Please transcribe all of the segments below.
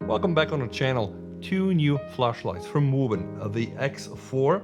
Welcome back on the channel. Two new flashlights from Wuben, the X4.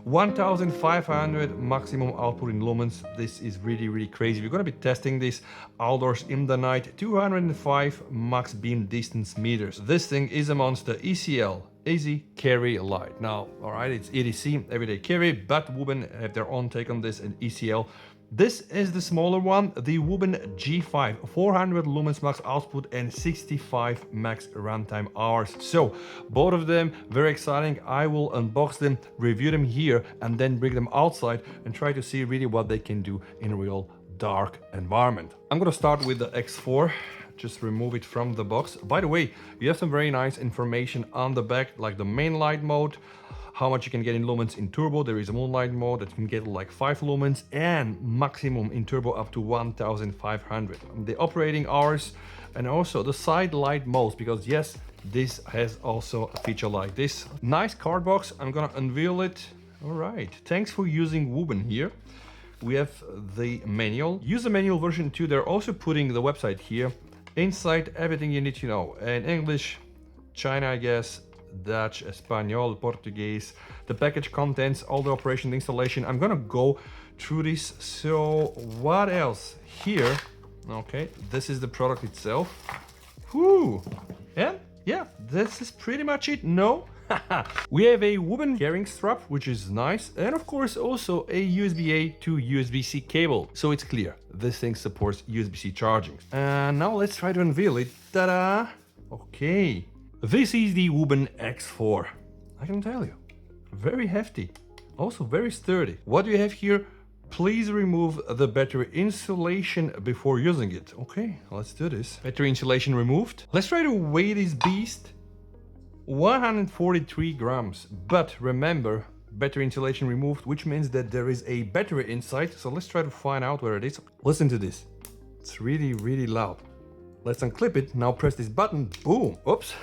1500 maximum output in lumens. This is really crazy. We're going to be testing this outdoors in the night. 205 max beam distance meters. This thing is a monster. ECL, easy carry light. Now, all right, it's EDC, everyday carry, but Wuben have their own take on this in ECL. This is the smaller one, the Wuben G5, 400 lumens max output and 65 max runtime hours. So both of them very exciting. I will unbox them, review them here, and then bring them outside and try to see really what they can do in a real dark environment. I'm gonna start with the X4. Just remove it from the box. By the way, you have some very nice information on the back, like the main light mode, how much you can get in lumens in turbo. There is a moonlight mode that can get like 5 lumens and maximum in turbo up to 1500. The operating hours and also the side light modes, because yes, this has also a feature like this. Nice card box. I'm gonna unveil it. All right, thanks for using Wuben here. We have the manual. Use the manual version 2. They're also putting the website here. Inside, everything you need to know in English, China, I guess, Dutch, Espanol, Portuguese, the package contents, all the operation installation. I'm gonna go through this. So what else here? Okay, this is the product itself. Whoo! Yeah, this is pretty much it. No? We have a Wuben carrying strap, which is nice, and of course also a USB-A to USB-C cable. So it's clear, this thing supports USB-C charging. And now let's try to unveil it. Ta-da! Okay. This is the Wuben X4. I can tell you, very hefty, also very sturdy. What do you have here? Please remove the battery insulation before using it. Okay, let's do this. Battery insulation removed. Let's try to weigh this beast. 143 grams. But remember, battery insulation removed, which means that there is a battery inside. So let's try to find out where it is. Listen to this. It's really loud. Let's unclip it. Now press this button. Boom. Oops.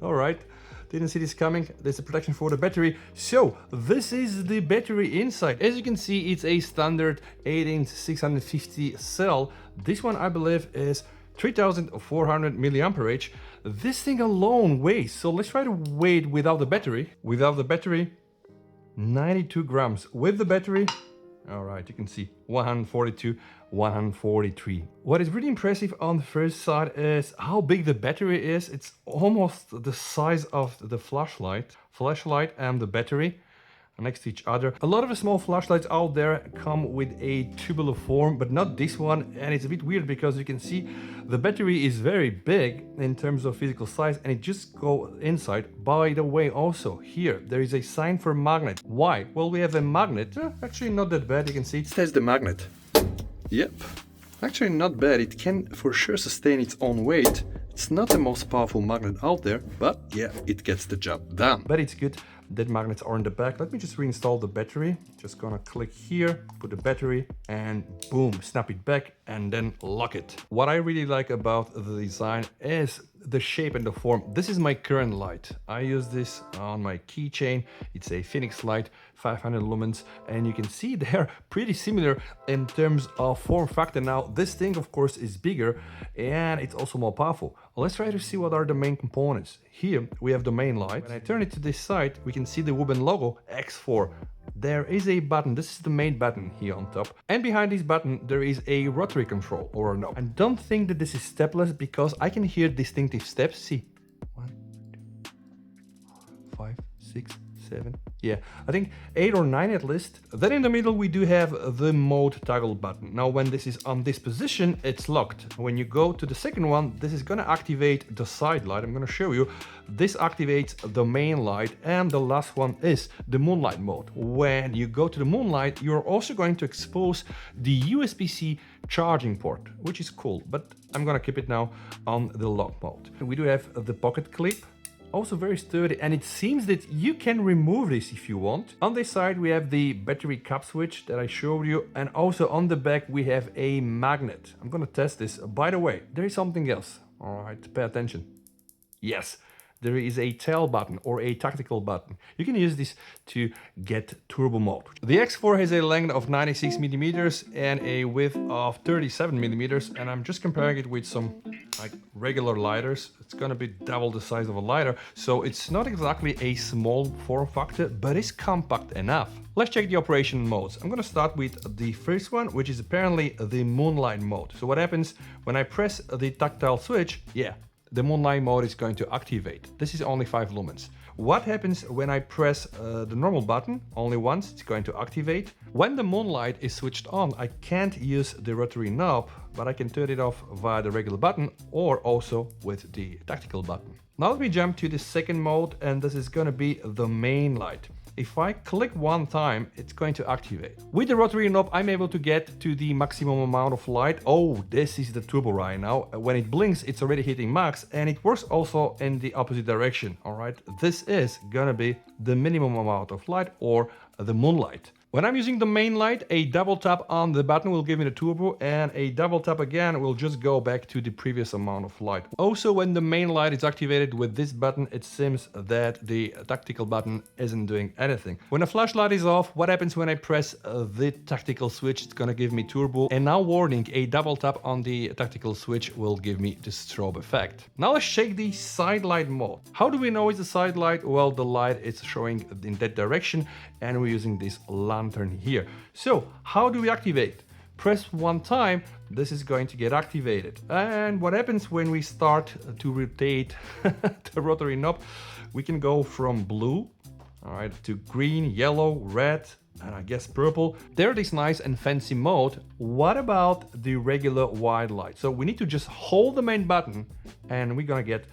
All right. Didn't see this coming. There's a protection for the battery. So this is the battery inside. As you can see, it's a standard 8-inch 650 cell. This one, I believe, is 3400 milliampere. This thing alone weighs. So let's try to weigh it without the battery. Without the battery, 92 grams. With the battery, all right, you can see 142, 143. What is really impressive on the first side is how big the battery is. It's almost the size of the flashlight and the battery next to each other. A lot of the small flashlights out there come with a tubular form, but not this one. And it's a bit weird because you can see the battery is very big in terms of physical size and it just goes inside. By the way, also here, there is a sign for magnet. Why? Well, we have a magnet. Actually not that bad, you can see. It has the magnet. Yep. Actually not bad. It can for sure sustain its own weight. It's not the most powerful magnet out there, but yeah, it gets the job done. But it's good that magnets are in the back. Let me just reinstall the battery. Just gonna click here, put the battery, and boom, snap it back and then lock it. What I really like about the design is the shape and the form. This is my current light. I use this on my keychain. It's a Phoenix light, 500 lumens, and you can see they're pretty similar in terms of form factor. Now, this thing, of course, is bigger and it's also more powerful. Let's try to see what are the main components. Here we have the main light. When I turn it to this side, we can see the Wuben logo, X4. There is a button. This is the main button here on top. And behind this button, there is a rotary control, or no. And don't think that this is stepless because I can hear distinctive steps. See, 1, 2, 5, 6, 7. Yeah, I think 8 or 9 at least. Then in the middle, we do have the mode toggle button. Now, when this is on this position, it's locked. When you go to the second one, this is gonna activate the side light. I'm gonna show you. This activates the main light, and the last one is the moonlight mode. When you go to the moonlight, you're also going to expose the USB-C charging port, which is cool, but I'm gonna keep it now on the lock mode. We do have the pocket clip. Also very sturdy, and it seems that you can remove this if you want. On this side we have the battery cap switch that I showed you, and also on the back we have a magnet. I'm gonna test this. By the way, there is something else. All right, pay attention. Yes, there is a tail button or a tactical button. You can use this to get turbo mode. The X4 has a length of 96 millimeters and a width of 37 millimeters, and I'm just comparing it with some like regular lighters. It's gonna be double the size of a lighter, so it's not exactly a small form factor, but it's compact enough. Let's check the operation modes. I'm gonna start with the first one, which is apparently the moonlight mode. So what happens when I press the tactile switch? Yeah, the moonlight mode is going to activate. This is only 5 lumens. What happens when I press the normal button? Only once, it's going to activate. When the moonlight is switched on, I can't use the rotary knob, but I can turn it off via the regular button or also with the tactical button. Now let me jump to the second mode, and this is going to be the main light. If I click one time, it's going to activate. With the rotary knob, I'm able to get to the maximum amount of light. Oh, this is the turbo right now. When it blinks, it's already hitting max, and it works also in the opposite direction. All right, this is gonna be the minimum amount of light, or the moonlight. When I'm using the main light, a double tap on the button will give me the turbo, and a double tap again will just go back to the previous amount of light. Also, when the main light is activated with this button, it seems that the tactical button isn't doing anything. When the flashlight is off, what happens when I press the tactical switch? It's gonna give me turbo, and now warning, a double tap on the tactical switch will give me the strobe effect. Now let's check the side light mode. How do we know it's a side light? Well, the light is showing in that direction, and we're using this lantern here. So how do we activate? Press one time, this is going to get activated. And what happens when we start to rotate the rotary knob? We can go from blue, all right, to green, yellow, red, and I guess purple. There this nice and fancy mode. What about the regular white light? So we need to just hold the main button, and we're gonna get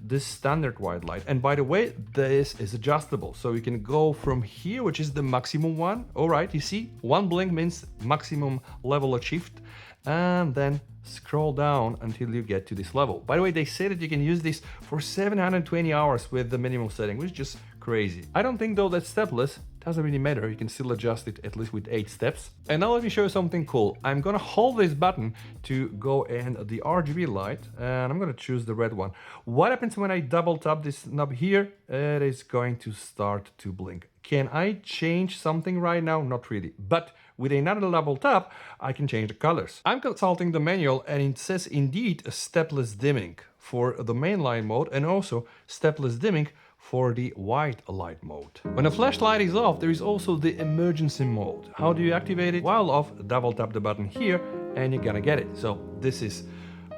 this standard white light. And by the way, this is adjustable, so you can go from here, which is the maximum one. All right, you see, one blink means maximum level achieved, and then scroll down until you get to this level. By the way, they say that you can use this for 720 hours with the minimum setting, which is just crazy. I don't think though that's stepless. Doesn't really matter, you can still adjust it at least with 8 steps. And now let me show you something cool. I'm gonna hold this button to go in the RGB light, and I'm gonna choose the red one. What happens when I double tap this knob here? It is going to start to blink. Can I change something right now? Not really, but with another double tap, I can change the colors. I'm consulting the manual, and it says indeed a stepless dimming for the mainline mode, and also stepless dimming for the white light mode. When the flashlight is off, there is also the emergency mode. How do you activate it? While off, double tap the button here and you're gonna get it. So this is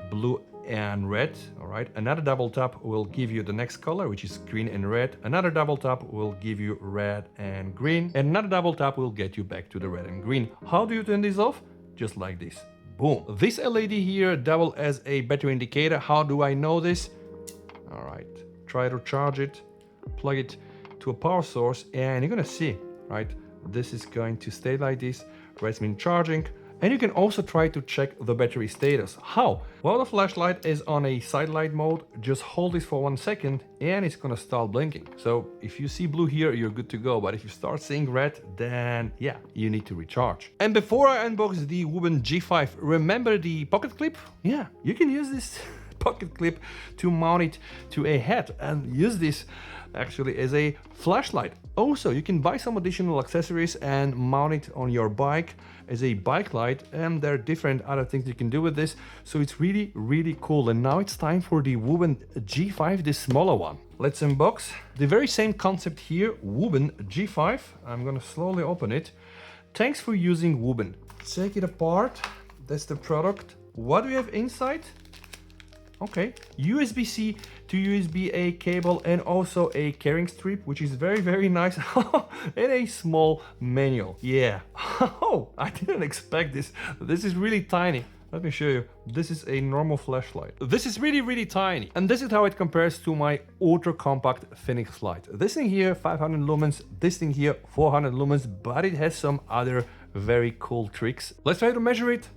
blue and red, all right? Another double tap will give you the next color, which is green and red. Another double tap will give you red and green. And another double tap will get you back to the red and green. How do you turn this off? Just like this. Boom. This LED here double as a battery indicator. How do I know this? All right, try to charge it. Plug it to a power source, and you're gonna see, right? This is going to stay like this. Red's been charging, and you can also try to check the battery status. How? Well, the flashlight is on a side light mode. Just hold this for 1 second, and it's gonna start blinking. So if you see blue here, you're good to go. But if you start seeing red, then yeah, you need to recharge. And before I unbox the Wuben G5, remember the pocket clip? Yeah, you can use this pocket clip to mount it to a hat and use this actually as a flashlight. Also, you can buy some additional accessories and mount it on your bike as a bike light, and there are different other things you can do with this. So it's really, really cool. And now it's time for the Wuben G5, the smaller one. Let's unbox. The very same concept here, Wuben G5. I'm gonna slowly open it. Thanks for using Wuben. Take it apart. That's the product. What do we have inside? Okay, USB-C to USB-A cable, and also a carrying strip, which is very, very nice, and a small manual. Yeah, oh, I didn't expect this. This is really tiny. Let me show you. This is a normal flashlight. This is really, really tiny. And this is how it compares to my ultra compact Phoenix light. This thing here, 500 lumens. This thing here, 400 lumens, but it has some other very cool tricks. Let's try to measure it.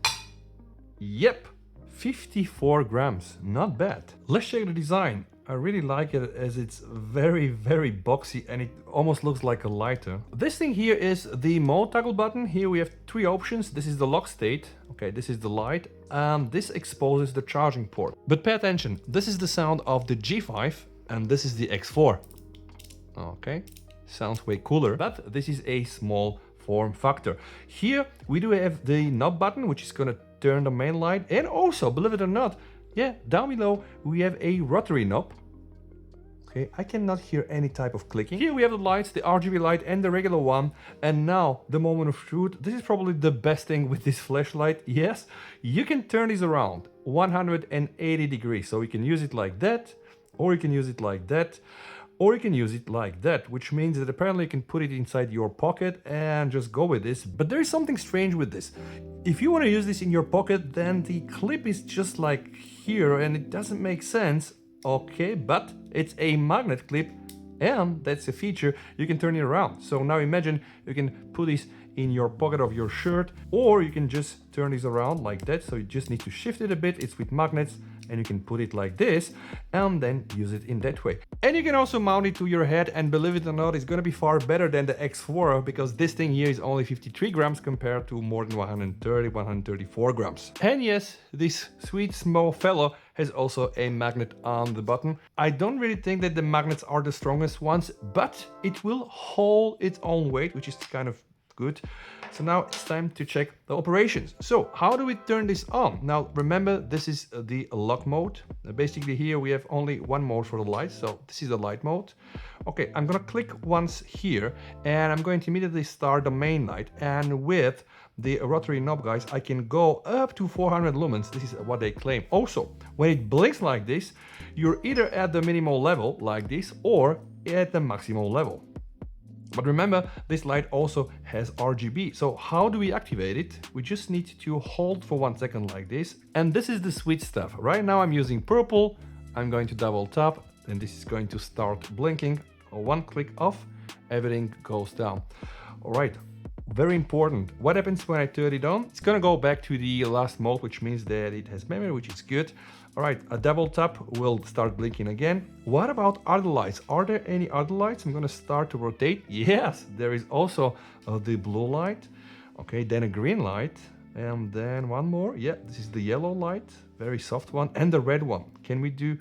Yep. 54 grams, not bad. Let's check the design. I really like it as it's very, very boxy, and it almost looks like a lighter. This thing here is the mode toggle button. Here we have 3 options. This is the lock state. Okay, this is the light. This exposes the charging port. But pay attention, this is the sound of the G5. and this is the X4. Okay, sounds way cooler, but this is a small form factor. Here we do have the knob button, which is gonna turn the main light, and also, believe it or not, yeah, down below we have a rotary knob. Okay, I cannot hear any type of clicking. Here we have the lights, the RGB light and the regular one. And now the moment of truth. This is probably the best thing with this flashlight. Yes, you can turn this around 180 degrees. So you can use it like that, or you can use it like that, or you can use it like that, which means that apparently you can put it inside your pocket and just go with this. But there is something strange with this. If you want to use this in your pocket, then the clip is just like here and it doesn't make sense. Okay, but it's a magnet clip and that's a feature, you can turn it around. So now imagine you can put this in your pocket of your shirt, or you can just turn this around like that. So you just need to shift it a bit. It's with magnets and you can put it like this and then use it in that way. And you can also mount it to your head, and believe it or not, it's gonna be far better than the X4 because this thing here is only 53 grams compared to more than 130, 134 grams. And yes, this sweet small fellow has also a magnet on the button. I don't really think that the magnets are the strongest ones, but it will hold its own weight, which is kind of good. So now it's time to check the operations. So how do we turn this on? Now remember, this is the lock mode. Basically here we have only one mode for the light. So this is the light mode. Okay, I'm gonna click once here and I'm going to immediately start the main light. And with the rotary knob, guys, I can go up to 400 lumens. This is what they claim. Also, when it blinks like this, you're either at the minimal level like this or at the maximal level. But remember, this light also has RGB. So how do we activate it? We just need to hold for 1 second like this. And this is the sweet stuff. Right now I'm using purple. I'm going to double tap and this is going to start blinking. One click off, everything goes down. All right, very important. What happens when I turn it on? It's gonna go back to the last mode, which means that it has memory, which is good. All right, a double tap will start blinking again. What about other lights? Are there any other lights? I'm gonna start to rotate. Yes, there is also the blue light. Okay, then a green light. And then one more. Yeah, this is the yellow light, very soft one. And the red one. Can we do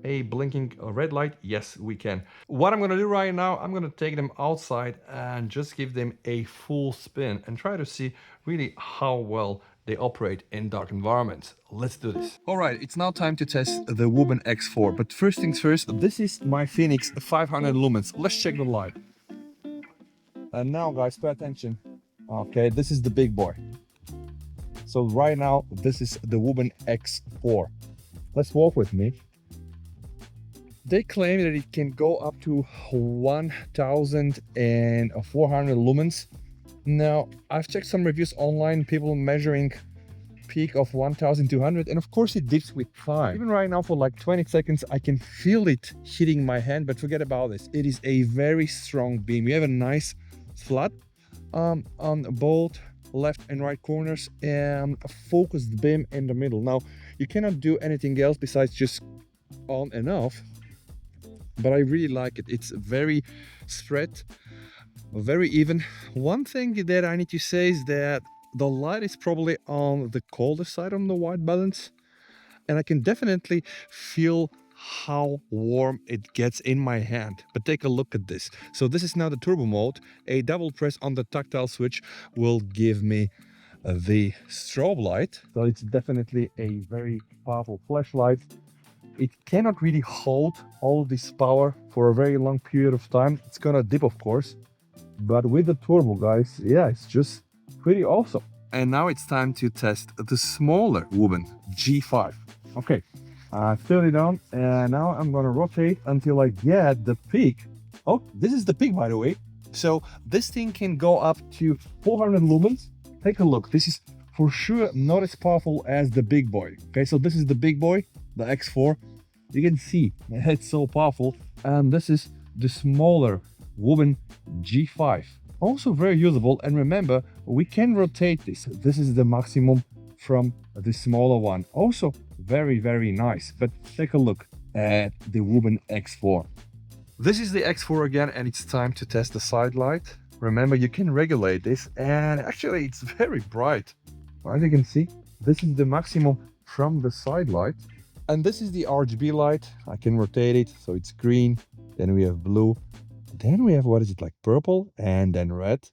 a blinking red light? Yes, we can. What I'm gonna do right now, I'm gonna take them outside and just give them a full spin and try to see really how well they operate in dark environments. Let's do this. All right, it's now time to test the Wuben X4. But first things first, this is my Phoenix 500 lumens. Let's check the light. And now, guys, pay attention. Okay, this is the big boy. So right now, this is the Wuben X4. Let's walk with me. They claim that it can go up to 1,400 lumens. Now, I've checked some reviews online, people measuring peak of 1,200, and of course it dips with time. Even right now for like 20 seconds, I can feel it hitting my hand, but forget about this. It is a very strong beam. You have a nice flat on both left and right corners and a focused beam in the middle. Now, you cannot do anything else besides just on and off, but I really like it. It's very spread, very even. One thing that I need to say is that the light is probably on the colder side on the white balance, and I can definitely feel how warm it gets in my hand. But take a look at this. So this is now the turbo mode. A double press on the tactile switch will give me the strobe light. So it's definitely a very powerful flashlight. It cannot really hold all this power for a very long period of time. It's gonna dip, of course, but with the turbo, guys, yeah, it's just pretty awesome. And now it's time to test the smaller Wuben G5. Okay, I've turned it on, and now I'm gonna rotate until I get the peak. Oh, this is the peak, by the way. So this thing can go up to 400 lumens. Take a look. This is for sure not as powerful as the big boy. Okay, so this is the big boy, the X4. You can see it's so powerful. And this is the smaller Wuben G5. Also very usable. And remember, we can rotate this. This is the maximum from the smaller one. Also very, very nice. But take a look at the Wuben X4. This is the X4 again, and it's time to test the side light. Remember, you can regulate this, and actually it's very bright. As you can see, this is the maximum from the side light. And this is the RGB light. I can rotate it so it's green. Then we have blue. Then we have, what is it, like purple and then red.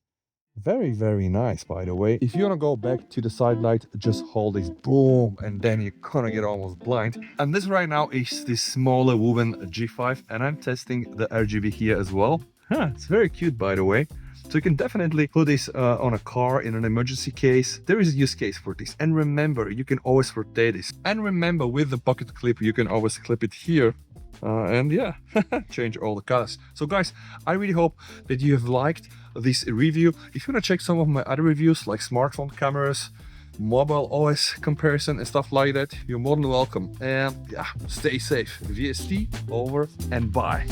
Very, very nice, by the way. If you want to go back to the side light, just hold this, boom, and then you're gonna get almost blind. And this right now is this smaller Wuben G5, and I'm testing the RGB here as well. It's very cute, by the way. So you can definitely put this on a car in an emergency case. There is a use case for this. And remember, you can always rotate this. And remember, with the pocket clip, you can always clip it here. And yeah, change all the colors. So guys, I really hope that you have liked this review. If you want to check some of my other reviews, like smartphone cameras, mobile OS comparison and stuff like that, you're more than welcome. And yeah, stay safe. VST over and bye.